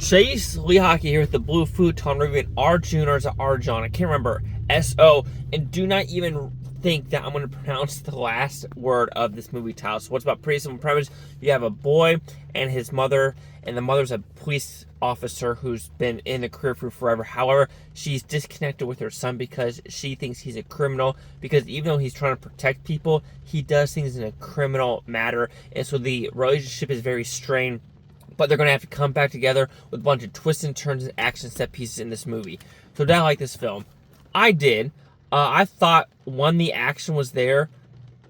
Chase Lee Hockey here with the Blue Futon reviewing Arjun or is it Arjun? I can't remember. S.O. And do not even think that I'm going to pronounce the last word of this movie title. So what's about pretty simple premise? You have a boy and his mother, and the mother's a police officer who's been in the career for forever. However, she's disconnected with her son because she thinks he's a criminal, because even though he's trying to protect people, he does things in a criminal matter. And so the relationship is very strained. But they're going to have to come back together with a bunch of twists and turns and action set pieces in this movie. So did I like this film? I did. I thought when the action was there,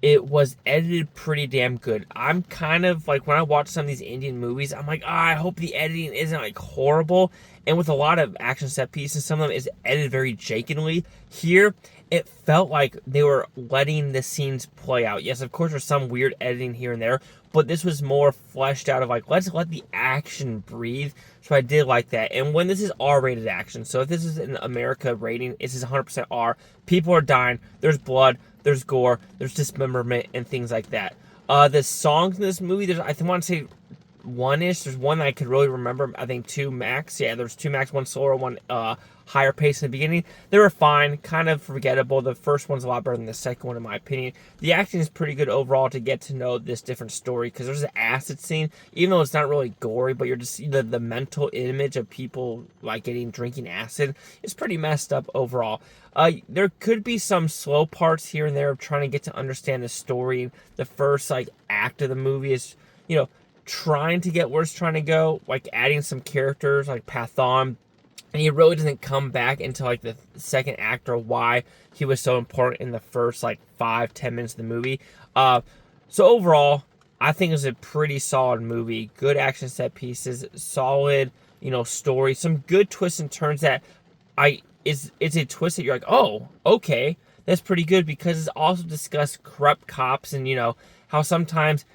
it was edited pretty damn good. I'm kind of like, when I watch some of these Indian movies, I'm like, I hope the editing isn't like horrible. And with a lot of action set pieces, some of them is edited very janky. Here, it felt like they were letting the scenes play out. Yes, of course, there's some weird editing here and there, but this was more fleshed out of like, let's let the action breathe. So I did like that. And when this is R-rated action, so if this is an America rating, this is 100% R. People are dying. There's blood. There's gore. There's dismemberment and things like that. The songs in this movie, there's, I want to say, one-ish. There's one that I could really remember. I think two max. Yeah, there's two max, one slower, one higher pace in the beginning. They were fine, kind of forgettable. The first one's a lot better than the second one, in my opinion. The acting is pretty good overall to get to know this different story, because there's an acid scene, even though it's not really gory, but you're just the mental image of people like drinking acid is pretty messed up overall. There could be some slow parts here and there of trying to get to understand the story. The first act of the movie is, trying to get where it's trying to go, like adding some characters like Pathan, and he really doesn't come back until the second act, or why he was so important in the first 5-10 minutes of the movie. So overall, I think it was a pretty solid movie. Good action set pieces, solid story, some good twists and turns that it's a twist that you're like, oh, okay, that's pretty good, because it's also discussed corrupt cops and how sometimes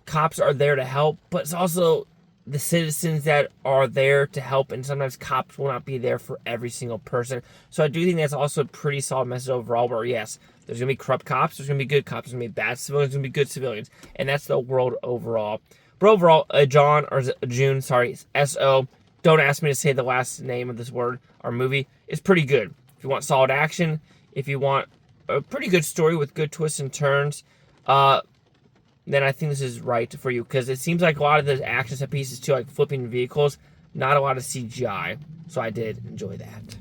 cops are there to help, but it's also the citizens that are there to help, and sometimes cops will not be there for every single person. So I do think that's also a pretty solid message overall, where yes, there's going to be corrupt cops, there's going to be good cops, there's going to be bad civilians, there's going to be good civilians, and that's the world overall. But overall, June, S.O., don't ask me to say the last name of this word or movie, is pretty good. If you want solid action, if you want a pretty good story with good twists and turns, then I think this is right for you, because it seems like a lot of the action set pieces too, like flipping vehicles, not a lot of CGI. So I did enjoy that.